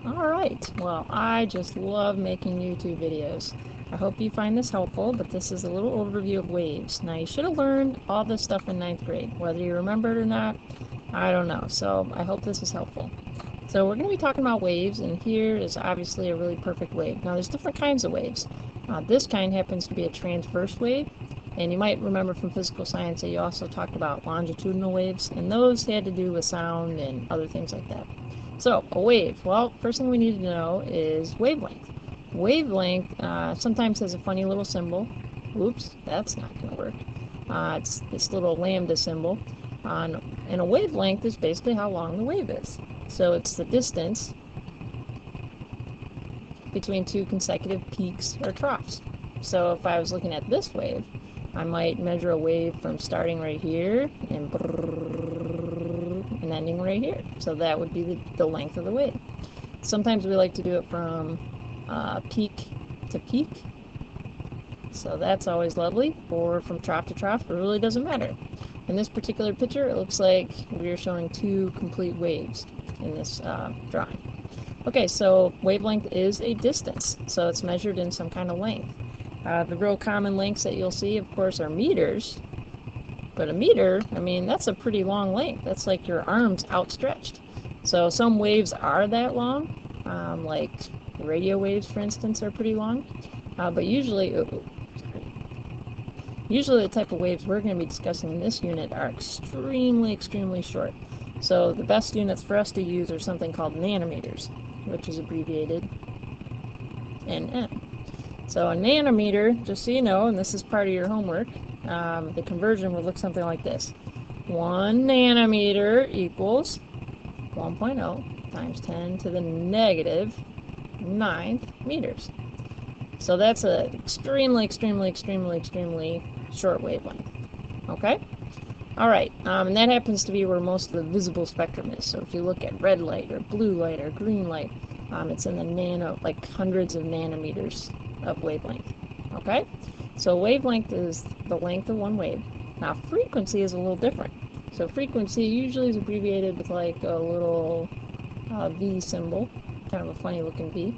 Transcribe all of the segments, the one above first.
Alright, well, I just love making YouTube videos. I hope you find this helpful, but this is a little overview of waves. Now, you should have learned all this stuff in 9th grade. Whether you remember it or not, I don't know. So I hope this is helpful. So we're going to be talking about waves, and here is obviously a really perfect wave. Now, there's different kinds of waves. This kind happens to be a transverse wave, and you might remember from physical science that you also talked about longitudinal waves, and those had to do with sound and other things like that. So, a wave. Well, first thing we need to know is wavelength. Wavelength sometimes has a funny little symbol. Oops, that's not going to work. It's this little lambda symbol. And a wavelength is basically how long the wave is. So it's the distance between two consecutive peaks or troughs. So if I was looking at this wave, I might measure a wave from starting right here and ending right here. So that would be the length of the wave. Sometimes we like to do it from peak to peak. So that's always lovely. Or from trough to trough, it really doesn't matter. In this particular picture, it looks like we are showing two complete waves in this drawing. Okay, so wavelength is a distance, so it's measured in some kind of length. The real common lengths that you'll see, of course, are meters. But a meter, I mean, that's a pretty long length. That's like your arms outstretched. So some waves are that long, like radio waves, for instance, are pretty long. But usually the type of waves we're going to be discussing in this unit are extremely, extremely short. So the best units for us to use are something called nanometers, which is abbreviated NM. So a nanometer, just so you know, and this is part of your homework, the conversion would look something like this. 1 nanometer equals 1.0 times 10 to the negative 9th meters. So that's an extremely, extremely, extremely, extremely short wavelength. Okay? Alright, and that happens to be where most of the visible spectrum is. So if you look at red light or blue light or green light, it's in the like hundreds of nanometers of wavelength. Okay? So wavelength is the length of one wave. Now frequency is a little different. So frequency usually is abbreviated with like a little V symbol, kind of a funny looking V.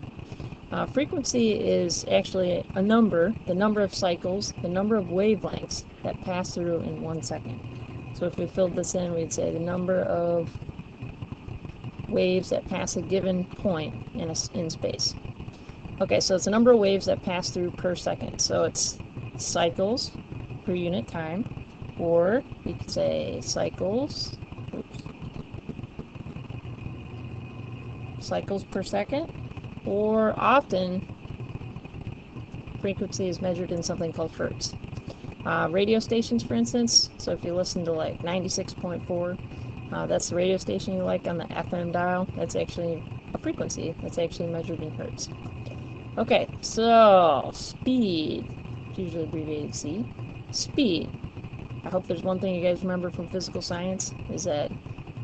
Frequency is actually a number, the number of cycles, the number of wavelengths that pass through in 1 second. So if we filled this in, we'd say the number of waves that pass a given point in space. Okay, so it's the number of waves that pass through per second. So it's cycles per unit time, or we could say cycles per second, or often frequency is measured in something called hertz. Radio stations, for instance, so if you listen to like 96.4, that's the radio station you like on the FM dial, that's actually a frequency that's actually measured in hertz. Okay, so speed, usually abbreviated C. Speed. I hope there's one thing you guys remember from physical science, is that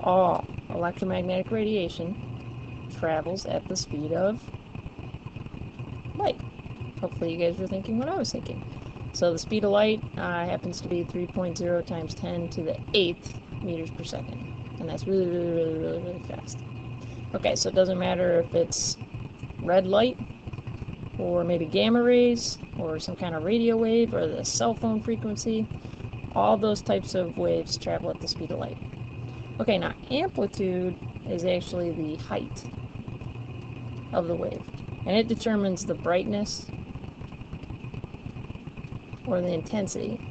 all electromagnetic radiation travels at the speed of light. Hopefully you guys were thinking what I was thinking. So the speed of light happens to be 3.0 times 10 to the 8th meters per second. And that's really, really, really, really, really fast. Okay, so it doesn't matter if it's red light, or maybe gamma rays, or some kind of radio wave, or the cell phone frequency. All those types of waves travel at the speed of light. Okay, now amplitude is actually the height of the wave, and it determines the brightness or the intensity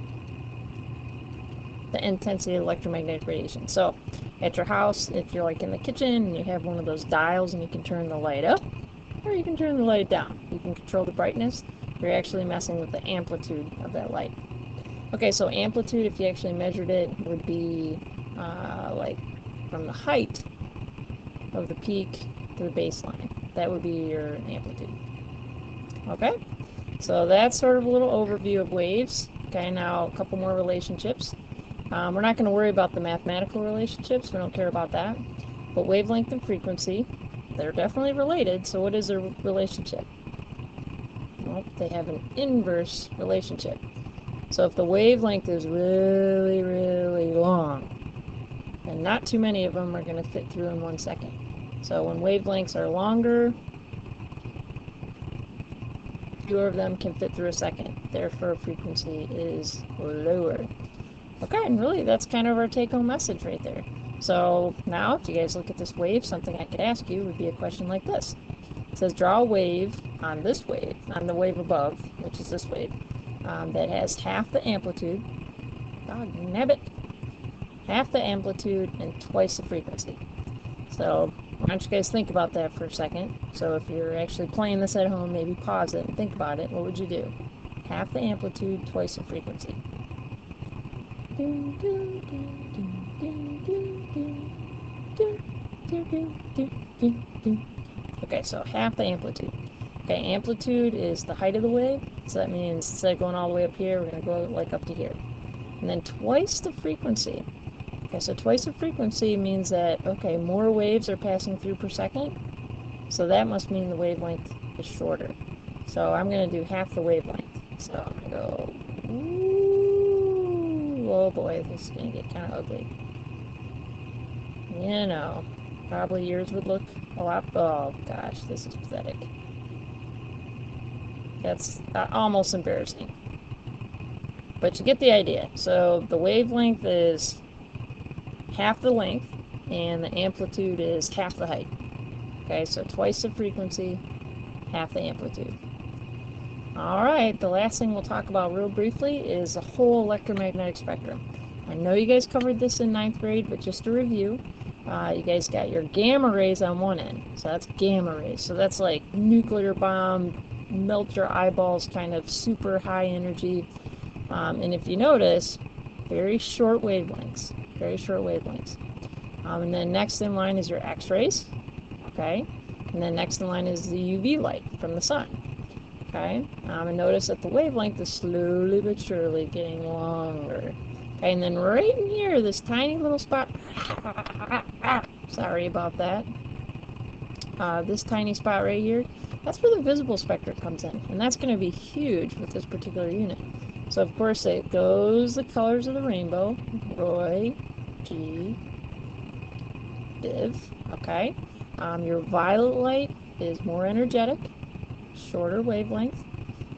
of electromagnetic radiation. So at your house, if you're like in the kitchen and you have one of those dials and you can turn the light up or you can turn the light down, you can control the brightness. You're actually messing with the amplitude of that light. Okay, so amplitude, if you actually measured it, would be like from the height of the peak to the baseline. That would be your amplitude. Okay, so that's sort of a little overview of waves. Okay, now a couple more relationships. We're not going to worry about the mathematical relationships. We don't care about that. But wavelength and frequency, they're definitely related. So what is their relationship? Well, they have an inverse relationship. So if the wavelength is really, really long, and not too many of them are going to fit through in 1 second. So when wavelengths are longer, fewer of them can fit through a second. Therefore, frequency is lower. Okay, and really that's kind of our take-home message right there. So now, if you guys look at this wave, something I could ask you would be a question like this. It says draw a wave on this wave, on the wave above, which is this wave, that has half the amplitude, dog nabbit, half the amplitude and twice the frequency. So why don't you guys think about that for a second. So if you're actually playing this at home, maybe pause it and think about it. What would you do? Half the amplitude, twice the frequency. Okay, so half the amplitude. Okay, amplitude is the height of the wave, so that means instead of going all the way up here, we're going to go like up to here. And then twice the frequency. Okay, so twice the frequency means that, okay, more waves are passing through per second, so that must mean the wavelength is shorter. So I'm going to do half the wavelength. So I'm going to go, ooh, oh boy, this is going to get kind of ugly. You know, probably yours would look a lot, oh gosh, this is pathetic. That's almost embarrassing. But you get the idea. So the wavelength is half the length, and the amplitude is half the height. Okay, so twice the frequency, half the amplitude. Alright, the last thing we'll talk about real briefly is the whole electromagnetic spectrum. I know you guys covered this in 9th grade, but just to review, you guys got your gamma rays on one end. So that's gamma rays. So that's like nuclear bomb, melt your eyeballs, kind of super high energy. And if you notice, very short wavelengths. Very short wavelengths. And then next in line is your X-rays. Okay. And then next in line is the UV light from the sun. Okay. And notice that the wavelength is slowly but surely getting longer. Okay. And then right in here, this tiny little spot. Sorry about that. This tiny spot right here, that's where the visible spectrum comes in. And that's going to be huge with this particular unit. So of course it goes the colors of the rainbow. Roy, G, Div. Okay. Your violet light is more energetic, shorter wavelength.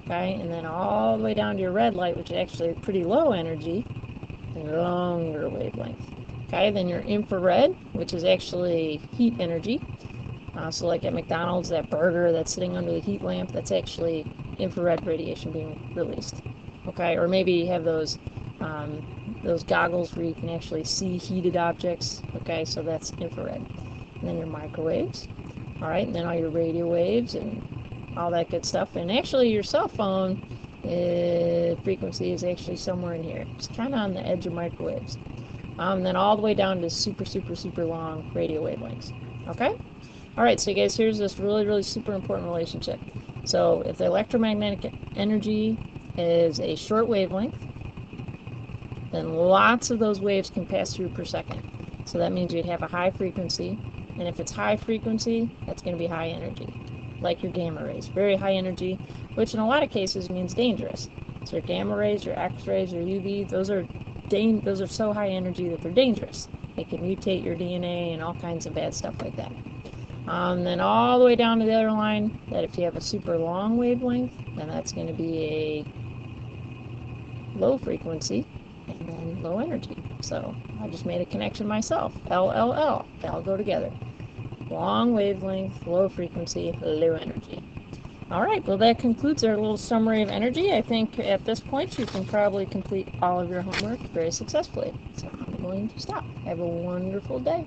Okay, and then all the way down to your red light, which is actually pretty low energy, longer wavelength. Okay, then your infrared, which is actually heat energy. So like at McDonald's, that burger that's sitting under the heat lamp, that's actually infrared radiation being released. Okay, or maybe you have those goggles where you can actually see heated objects. Okay, so that's infrared. And then your microwaves. All right, and then all your radio waves and all that good stuff. And actually your cell phone frequency is actually somewhere in here. It's kind of on the edge of microwaves. And then all the way down to super, super, super long radio wavelengths. Okay? All right, so you guys, here's this really, really super important relationship. So if the electromagnetic energy is a short wavelength, then lots of those waves can pass through per second. So that means you'd have a high frequency, and if it's high frequency, that's going to be high energy, like your gamma rays. Very high energy, which in a lot of cases means dangerous. So your gamma rays, your X-rays, your UV, those are so high energy that they're dangerous. They can mutate your DNA and all kinds of bad stuff like that. Then all the way down to the other line, that if you have a super long wavelength, then that's going to be a low frequency and then low energy. So I just made a connection myself. LLL. They all go together. Long wavelength, low frequency, low energy. All right, well, that concludes our little summary of energy. I think at this point you can probably complete all of your homework very successfully. So I'm going to stop. Have a wonderful day.